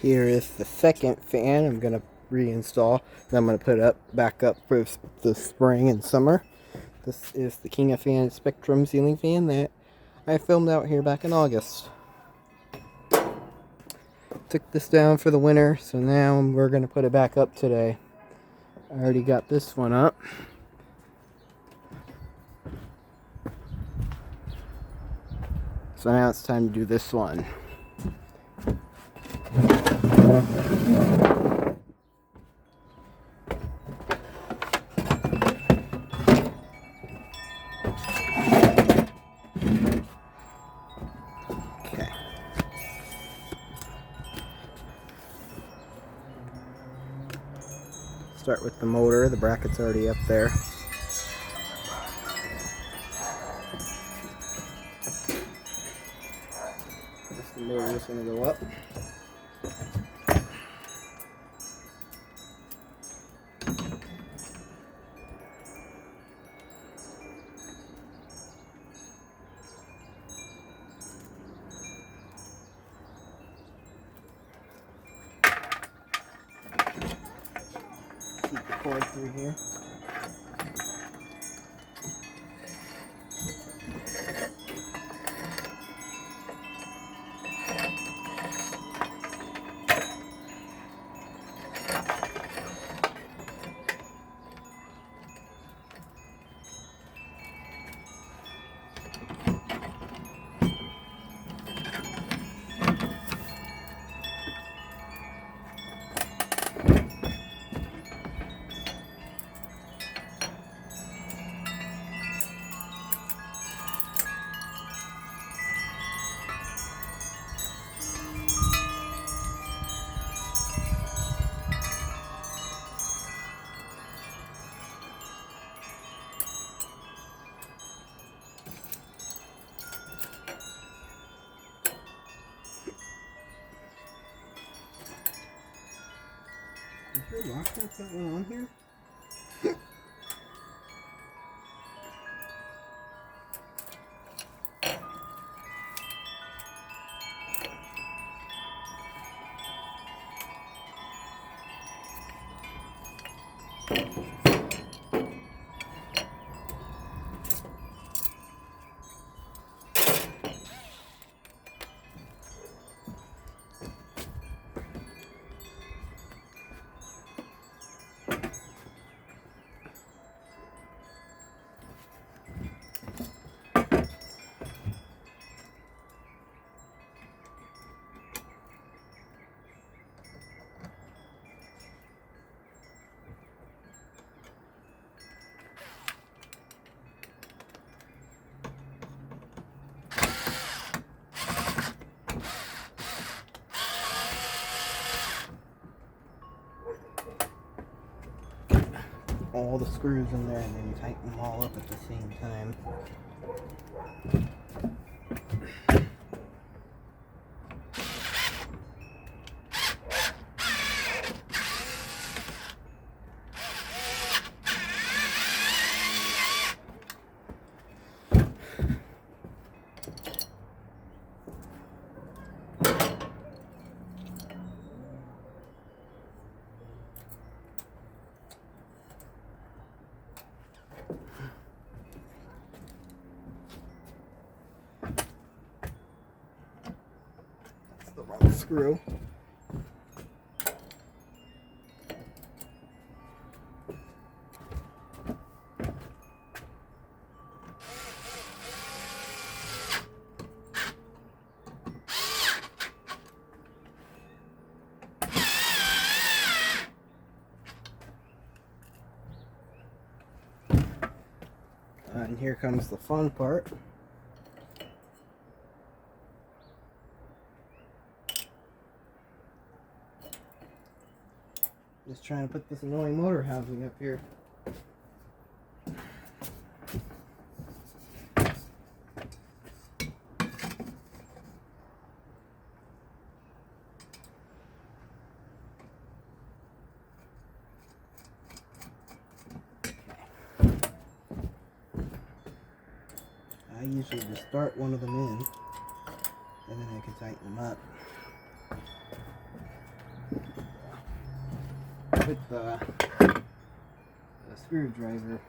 Here is the second fan I'm going to reinstall. And I'm going to put it back up for the spring and summer. This is the King of Fan Spectrum ceiling fan that I filmed out here back in August. Took this down for the winter, so now we're going to put it back up today. I already got this one up. So now it's time to do this one. Okay. Start with the motor. The bracket's already up there. The motor is going to go up. Keep the cord through here. Is your lock nut that one on here? All the screws in there and then tighten them all up at the same time. The wrong screw. And here comes the fun part. Just trying to put this annoying motor housing up here. I usually just start one of them in, and then I can tighten them up. with the screwdriver.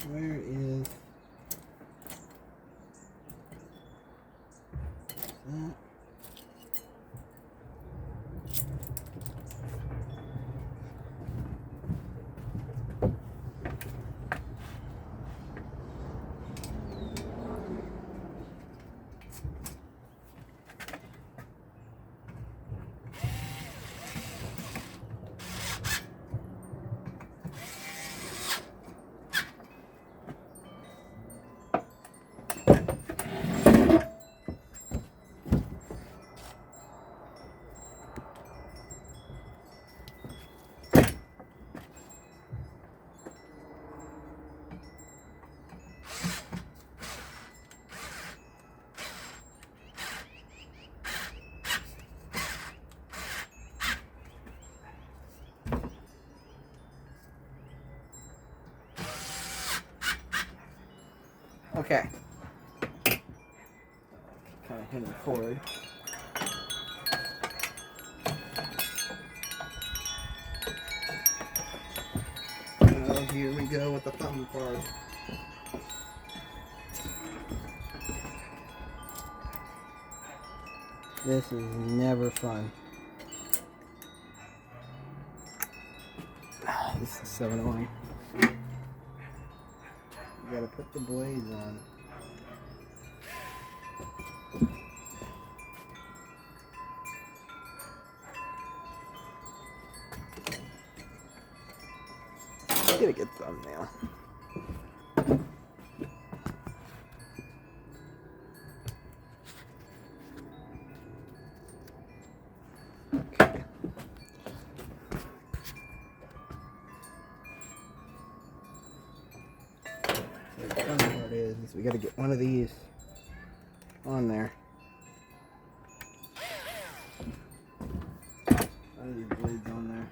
Where is that? Okay. Kind of hitting cord. Oh, here we go with the fun part. This is never fun. This is so annoying. You gotta put the blades on. Get a good thumbnail. Okay. The fun part is we gotta get one of these on there. One of these blades on there.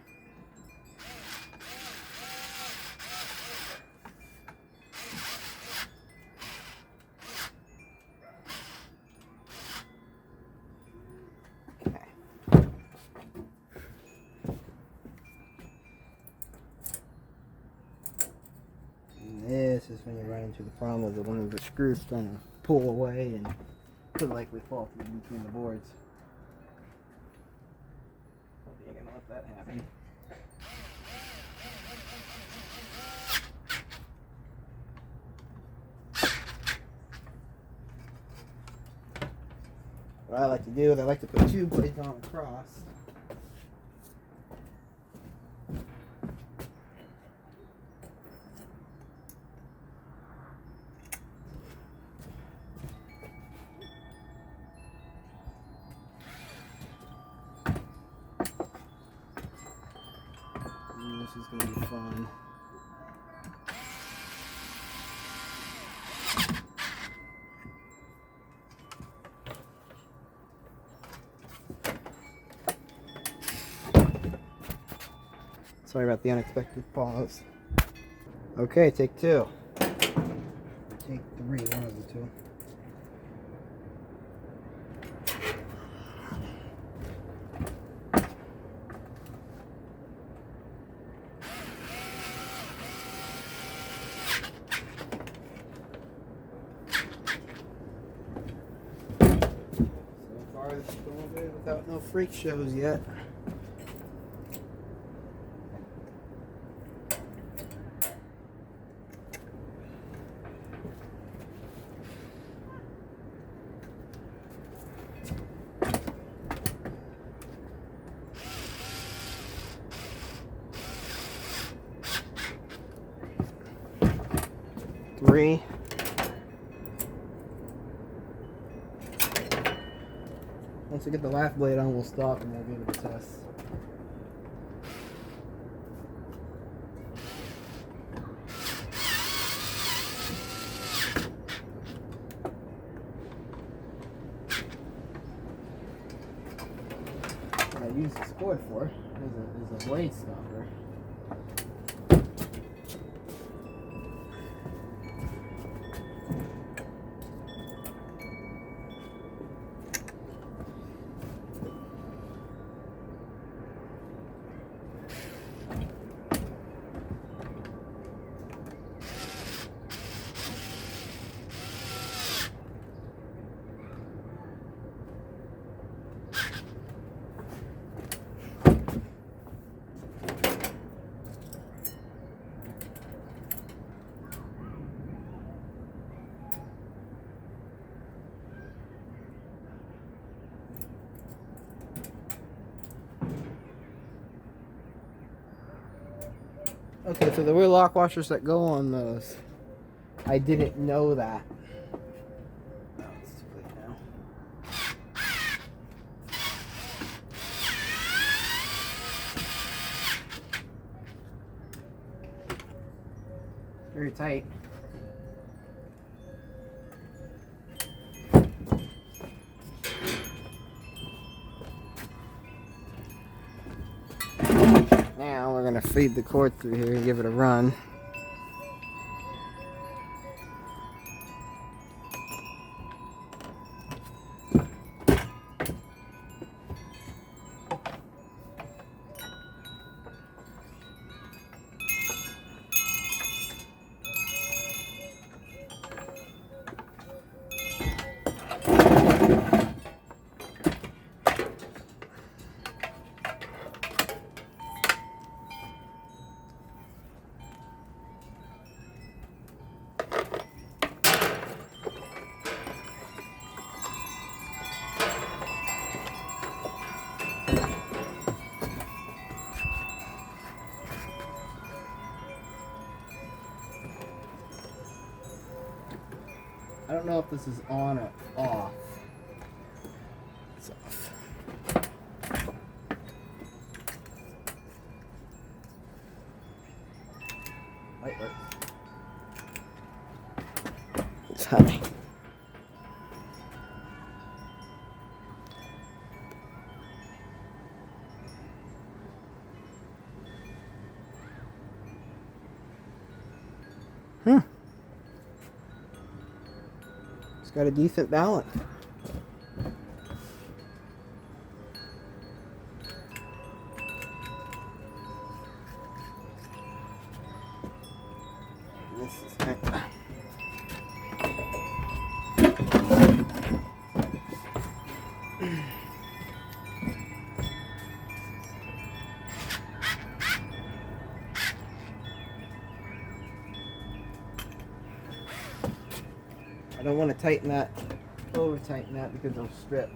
This is when you run into the problem of one of the screws trying to pull away and could likely fall through between the boards. You ain't gonna let that happen. What I like to do is I like to put two blades on across. This is going to be fun. Sorry about the unexpected pause. Okay, take two. Take three, one of the two. This is going good without no freak shows yet. 3. Once I get the last blade on, we'll stop and we'll give it a test. What I use this cord for is a blade stopper. Okay, so there were lock washers that go on those. I didn't know that. Oh, it's too late now. Very tight. Now we're going to feed the cord through here and give it a run. I don't know if this is on or off. It's off. Light works. It's humming. Got a decent balance. This is kind of... I don't want to tighten that, over tighten that because it'll strip.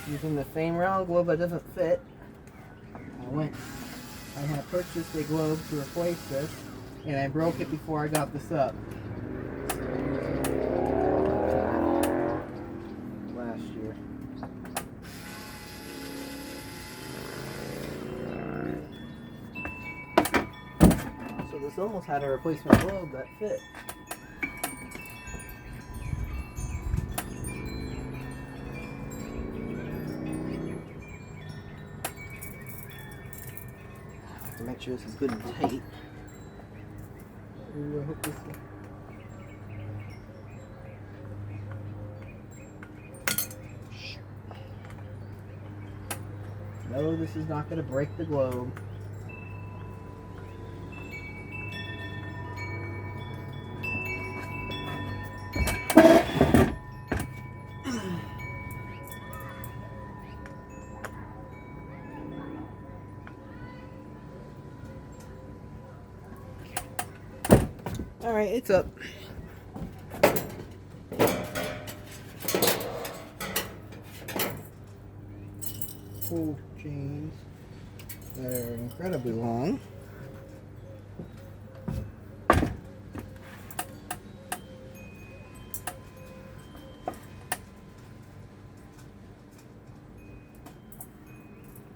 Using the same round globe that doesn't fit, I had purchased a globe to replace this, and I broke it before I got this up. Last year. So this almost had a replacement globe that fit. To make sure this is good and tight. Ooh, I hope this one. No, this is not going to break the globe. Alright, it's up. Pull chains that are incredibly long.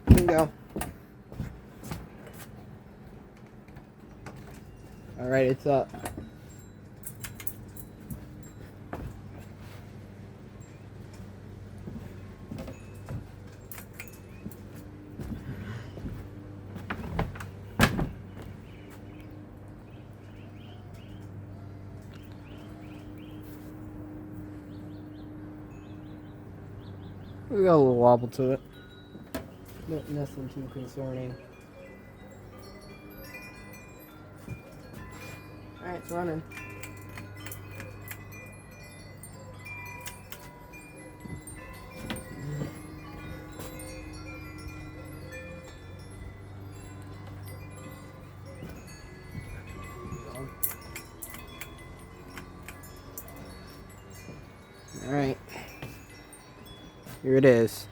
There you go. Alright, it's up. We got a little wobble to it. Nothing too concerning. Alright, it's running. Alright. Here it is.